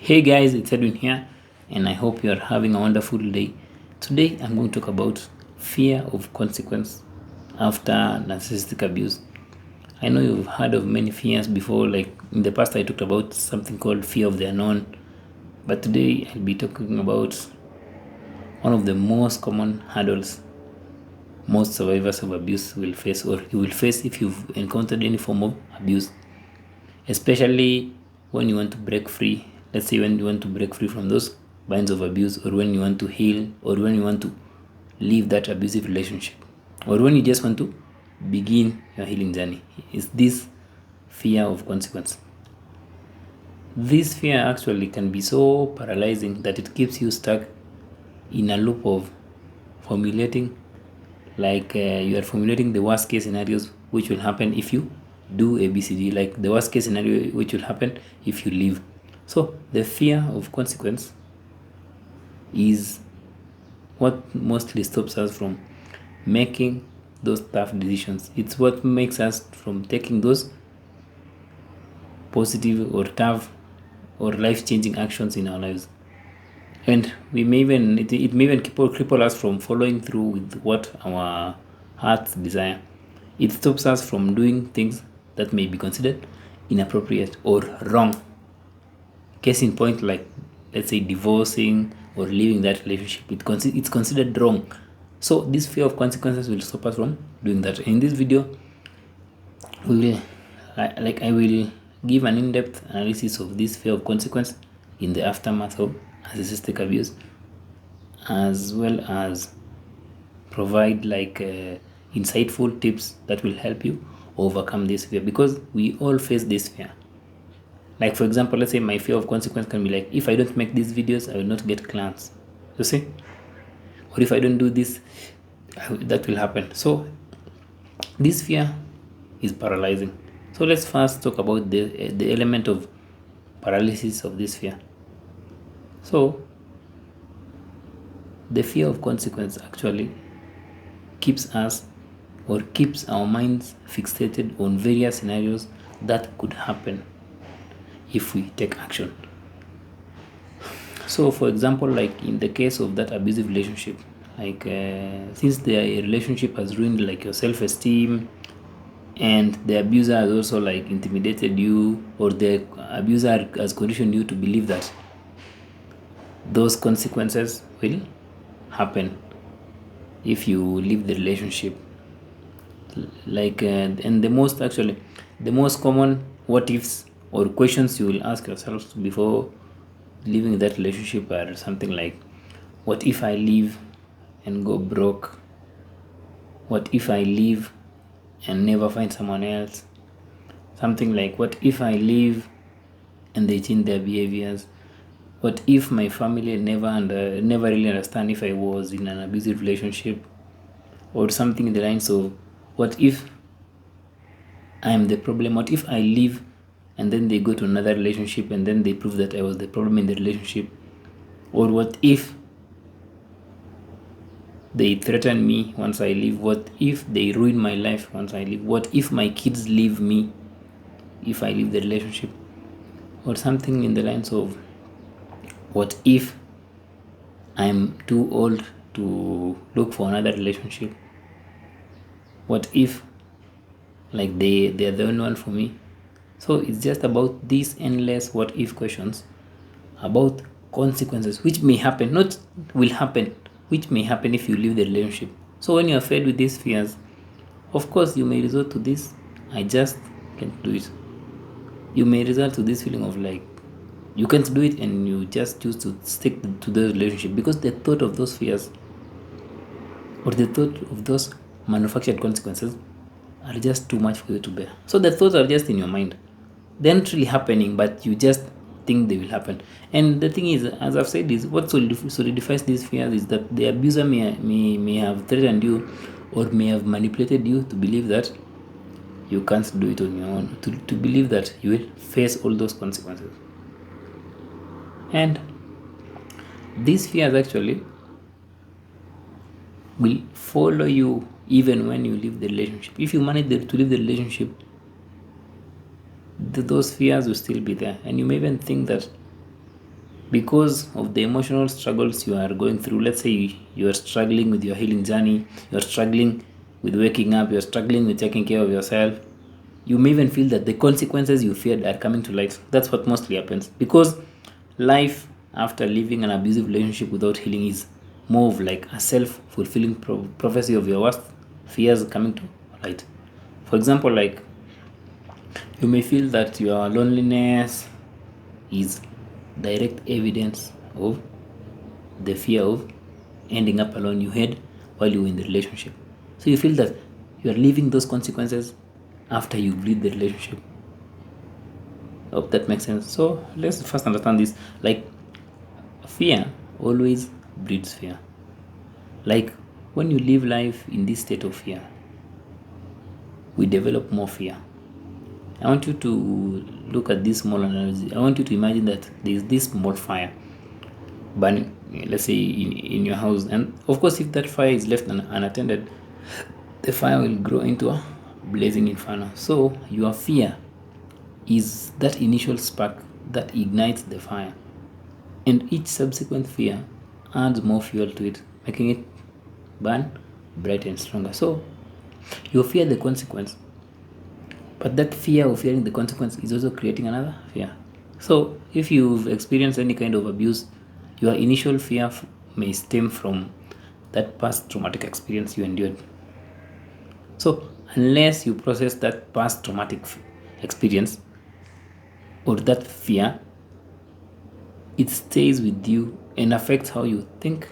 Hey guys, it's Edwin here, and I hope you are having a wonderful day. Today, I'm going to talk about fear of consequence after narcissistic abuse. I know you've heard of many fears before, like in the past, I talked about something called fear of the unknown, but today, I'll be talking about one of the most common hurdles most survivors of abuse will face, or you will face if you've encountered any form of abuse, especially when you want to break free. Let's say when you want to break free from those binds of abuse, or when you want to heal, or when you want to leave that abusive relationship, or when you just want to begin your healing journey. Is this fear of consequence? This fear actually can be so paralyzing that it keeps you stuck in a loop of formulating, you are formulating the worst case scenarios which will happen if you do ABCD, like the worst case scenario which will happen if you leave. So the fear of consequence is what mostly stops us from making those tough decisions. It's what makes us from taking those positive or tough or life-changing actions in our lives. And we may even it may even cripple us from following through with what our hearts desire. It stops us from doing things that may be considered inappropriate or wrong. Case in point, like let's say divorcing or leaving that relationship, it's considered wrong. So this fear of consequences will stop us from doing that. In this video, we will I will give an in-depth analysis of this fear of consequence in the aftermath of narcissistic abuse, as well as provide insightful tips that will help you overcome this fear, because we all face this fear. Like for example, let's say my fear of consequence can be like, if I don't make these videos, I will not get clients, you see, or if I don't do this, that will happen. So this fear is paralyzing. So let's first talk about the element of paralysis of this fear. So the fear of consequence actually keeps us, or keeps our minds fixated on various scenarios that could happen if we take action. So for example, like in the case of that abusive relationship, since the relationship has ruined like your self-esteem, and the abuser has also like intimidated you, or the abuser has conditioned you to believe that those consequences will happen if you leave the relationship. And the most common what ifs or questions you will ask yourselves before leaving that relationship are something like, what if I leave and go broke? What if I leave and never find someone else? Something like, what if I leave and they change their behaviors? What if my family never really understand if I was in an abusive relationship? Or something in the lines of, what if I am the problem? What if I leave and then they go to another relationship and then they prove that I was the problem in the relationship? Or what if they threaten me once I leave? What if they ruin my life once I leave? What if my kids leave me if I leave the relationship? Or something in the lines of, what if I'm too old to look for another relationship? What if they're the only one for me? So it's just about these endless what if questions about consequences which may happen, not will happen, which may happen if you leave the relationship. So when you're fed with these fears, of course you may resort to this, I just can't do it. You may resort to this feeling of like you can't do it, and you just choose to stick to the relationship because the thought of those fears, or the thought of those manufactured consequences, are just too much for you to bear. So the thoughts are just in your mind. They're not really happening, but you just think they will happen. And the thing is, as I've said, is what solidifies these fears is that the abuser may have threatened you, or may have manipulated you to believe that you can't do it on your own, to believe that you will face all those consequences. And these fears actually will follow you even when you leave the relationship. If you manage to leave the relationship, those fears will still be there, and you may even think that because of the emotional struggles you are going through. Let's say you are struggling with your healing journey, you are struggling with waking up, you are struggling with taking care of yourself. You may even feel that the consequences you feared are coming to light. That's what mostly happens, because life after living an abusive relationship without healing is more of like a self-fulfilling prophecy of your worst fears coming to light. For example, like, you may feel that your loneliness is direct evidence of the fear of ending up alone you had while you were in the relationship. So you feel that you are living those consequences after you leave the relationship. Hope that makes sense. So let's first understand this. Like, fear always breeds fear. Like, when you live life in this state of fear, we develop more fear. I want you to look at this small analogy. I want you to imagine that there is this small fire burning, let's say in your house, and of course, if that fire is left unattended, the fire will grow into a blazing inferno. So your fear is that initial spark that ignites the fire, and each subsequent fear adds more fuel to it, making it burn brighter and stronger. So you fear the consequence, but that fear of fearing the consequence is also creating another fear. So if you've experienced any kind of abuse, your initial fear may stem from that past traumatic experience you endured. So unless you process that past traumatic experience or that fear, it stays with you and affects how you think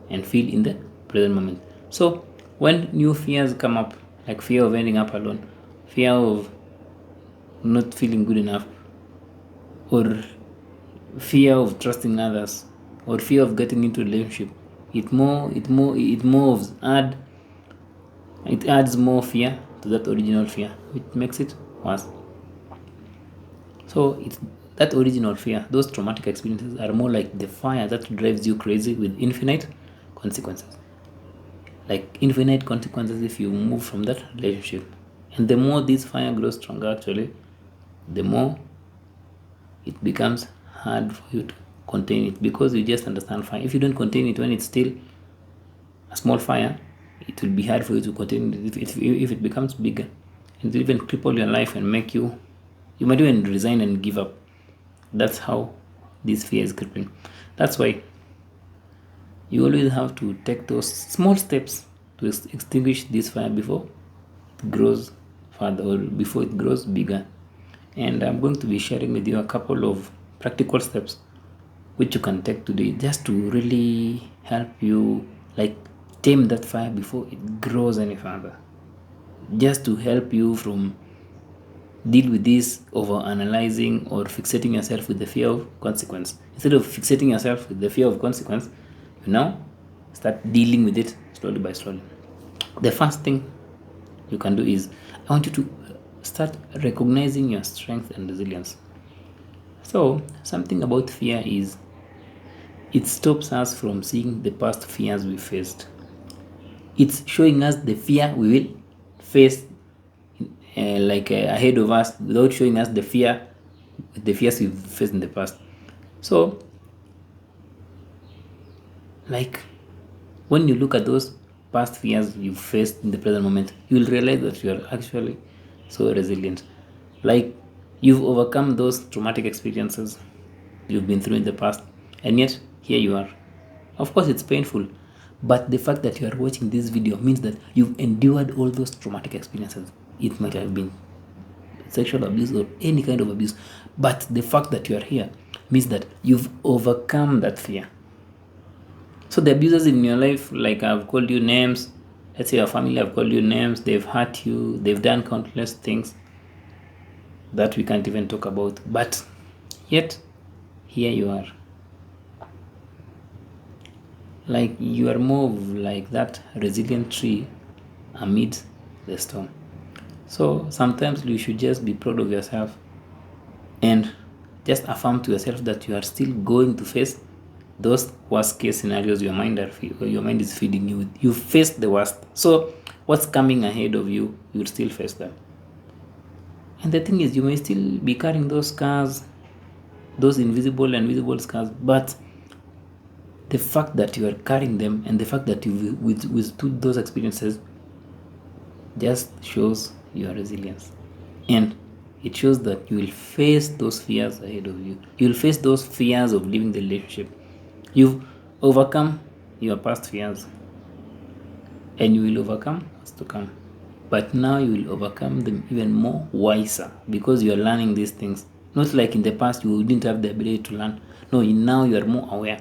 and feel in the present moment. So when new fears come up, like fear of ending up alone, fear of not feeling good enough, or fear of trusting others, or fear of getting into a relationship, it adds more fear to that original fear, which makes it worse. So it's that original fear, those traumatic experiences are more like the fire that drives you crazy with infinite consequences. Like infinite consequences if you move from that relationship. And the more this fire grows stronger, actually, the more it becomes hard for you to contain it, because you just understand fire. If you don't contain it when it's still a small fire, it will be hard for you to contain it if it becomes bigger. It will even cripple your life and make you might even resign and give up. That's how this fear is crippling. That's why you always have to take those small steps to extinguish this fire before it grows further or before it grows bigger. And I'm going to be sharing with you a couple of practical steps which you can take today just to really help you, like, tame that fire before it grows any further, just to help you from deal with this over analyzing or fixating yourself with the fear of consequence. Instead of fixating yourself with the fear of consequence, you now start dealing with it slowly by slowly. The first thing you can do is, I want you to start recognizing your strength and resilience. So something about fear is it stops us from seeing the past fears we faced. It's showing us the fear we will face ahead of us, without showing us the fears we've faced in the past. So, like, when you look at those past fears you've faced in the present moment, you will realize that you are actually so resilient. Like, you've overcome those traumatic experiences you've been through in the past, and yet here you are. Of course, it's painful, but the fact that you are watching this video means that you've endured all those traumatic experiences. It might have been sexual abuse or any kind of abuse, but the fact that you are here means that you've overcome that fear. So the abusers in your life, like, I've called you names, let's say your family have called you names, they've hurt you, they've done countless things that we can't even talk about, but yet here you are. Like, you are more of like that resilient tree amid the storm. So sometimes you should just be proud of yourself and just affirm to yourself that you are still going to face those worst case scenarios your mind is feeding you with. You faced the worst, so what's coming ahead of you, you'll still face them. And the thing is, you may still be carrying those scars, those invisible and visible scars, but the fact that you are carrying them and the fact that you withstood those experiences just shows your resilience. And it shows that you will face those fears ahead of you. You will face those fears of leaving the relationship. You've overcome your past fears, and you will overcome what's to come. But now you will overcome them even more wiser because you are learning these things. Not like in the past you didn't have the ability to learn. No, now you are more aware.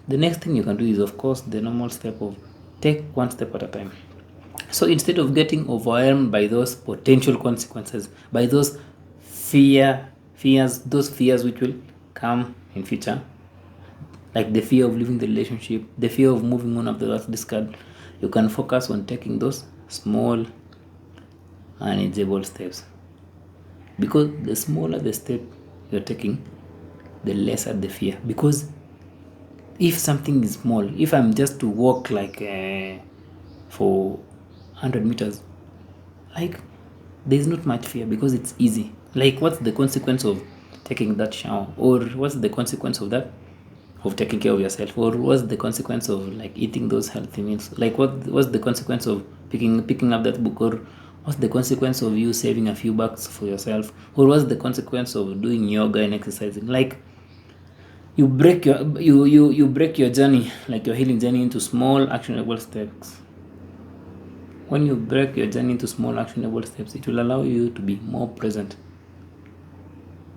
The next thing you can do is, of course, the normal step of take one step at a time. So instead of getting overwhelmed by those potential consequences, by those those fears which will come in future, like the fear of leaving the relationship, the fear of moving on after that discard, you can focus on taking those small, manageable steps. Because the smaller the step you're taking, the lesser the fear. Because if something is small, if I'm just to walk like for 100 meters, like there's not much fear because it's easy. Like, what's the consequence of taking that shower, or what's the consequence of that, of taking care of yourself, or what's the consequence of like eating those healthy meals? Like, what's the consequence of picking up that book, or what's the consequence of you saving a few bucks for yourself, or what's the consequence of doing yoga and exercising? Like, you break your journey, like your healing journey, into small actionable steps. When you break your journey into small actionable steps, it will allow you to be more present,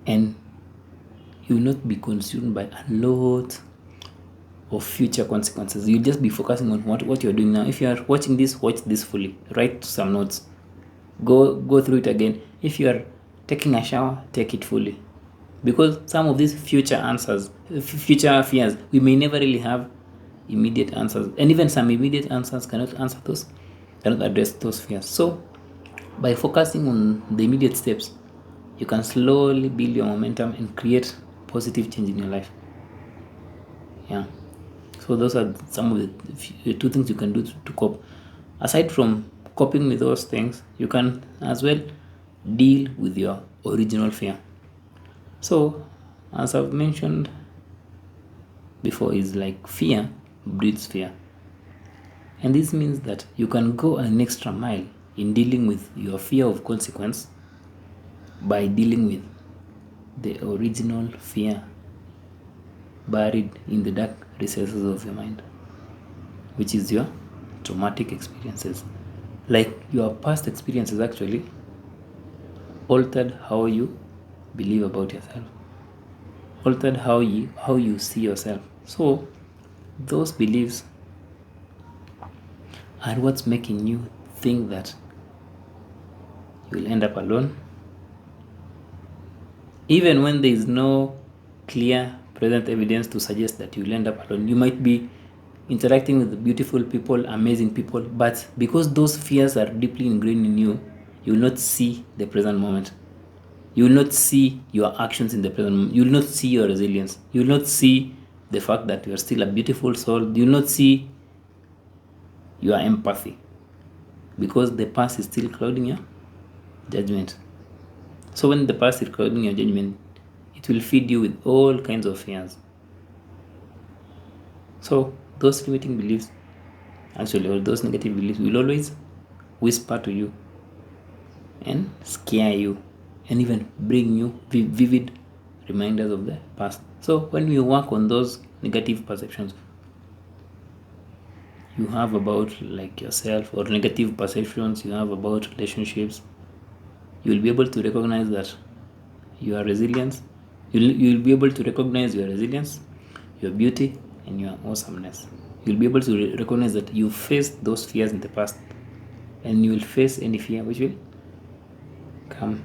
and you will not be consumed by a lot of future consequences. You'll just be focusing on what you're doing now. If you are watching this, watch this fully. Write some notes. Go through it again. If you are taking a shower, take it fully. Because some of these future fears, we may never really have immediate answers. And even some immediate answers cannot address those fears. So by focusing on the immediate steps, you can slowly build your momentum and create positive change in your life. Yeah. So those are some of the two things you can do to cope. Aside from coping with those things, you can as well deal with your original fear. So, as I've mentioned before, is like fear breeds fear. And this means that you can go an extra mile in dealing with your fear of consequence by dealing with the original fear buried in the dark recesses of your mind, which is your traumatic experiences. Like, your past experiences actually altered how you believe about yourself, altered how you see yourself. So those beliefs are what's making you think that you will end up alone, even when there is no clear present evidence to suggest that you will end up alone. You might be interacting with beautiful people, amazing people, but because those fears are deeply ingrained in you, you will not see the present moment. You will not see your actions in the present moment. You will not see your resilience. You will not see the fact that you are still a beautiful soul. You will not see your empathy, because the past is still clouding your judgment. So when the past is clouding your judgment, it will feed you with all kinds of fears. So those limiting beliefs, actually, or those negative beliefs, will always whisper to you and scare you, and even bring you vivid reminders of the past. So when you work on those negative perceptions you have about like yourself, or negative perceptions you have about relationships, you will be able to recognize that your resilience, you'll be able to recognize your resilience, your beauty, and your awesomeness. You'll be able to recognize that you faced those fears in the past, and you will face any fear which will come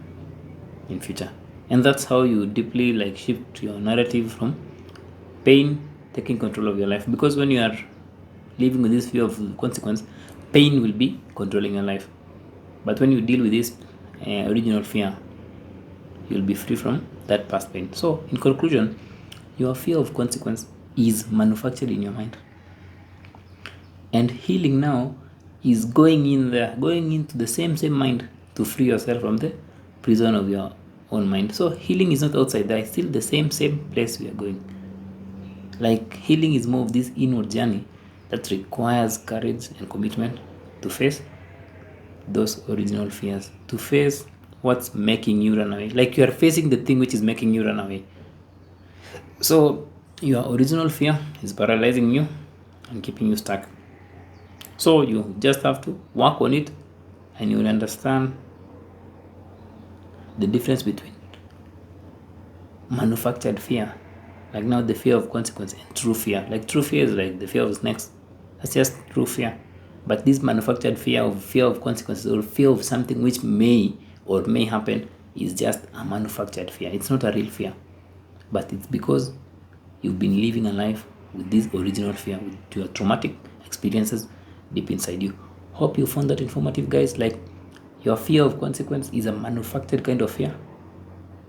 in future. And that's how you deeply like shift your narrative from pain taking control of your life. Because when you are living with this fear of consequence, pain will be controlling your life. But when you deal with this original fear, you'll be free from that past pain. So in conclusion, your fear of consequence is manufactured in your mind, and healing now is going into the same mind to free yourself from the prison of your own mind. So healing is not outside there, it's still the same place we are going. Like healing is more of this inward journey that requires courage and commitment to face those original fears, to face what's making you run away. Like you are facing the thing which is making you run away. So your original fear is paralyzing you and keeping you stuck. So you just have to work on it, and you will understand the difference between manufactured fear, like now the fear of consequence, and true fear. Like true fear is like the fear of snakes. That's just true fear. But this manufactured fear of consequences, or fear of something which may or may happen, is just a manufactured fear. It's not a real fear. But it's because you've been living a life with this original fear, with your traumatic experiences deep inside you. Hope you found that informative, guys. Like your fear of consequence is a manufactured kind of fear.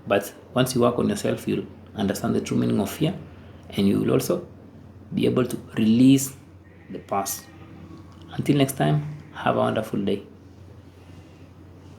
But once you work on yourself, you'll understand the true meaning of fear, and you will also be able to release the past. Until next time, have a wonderful day.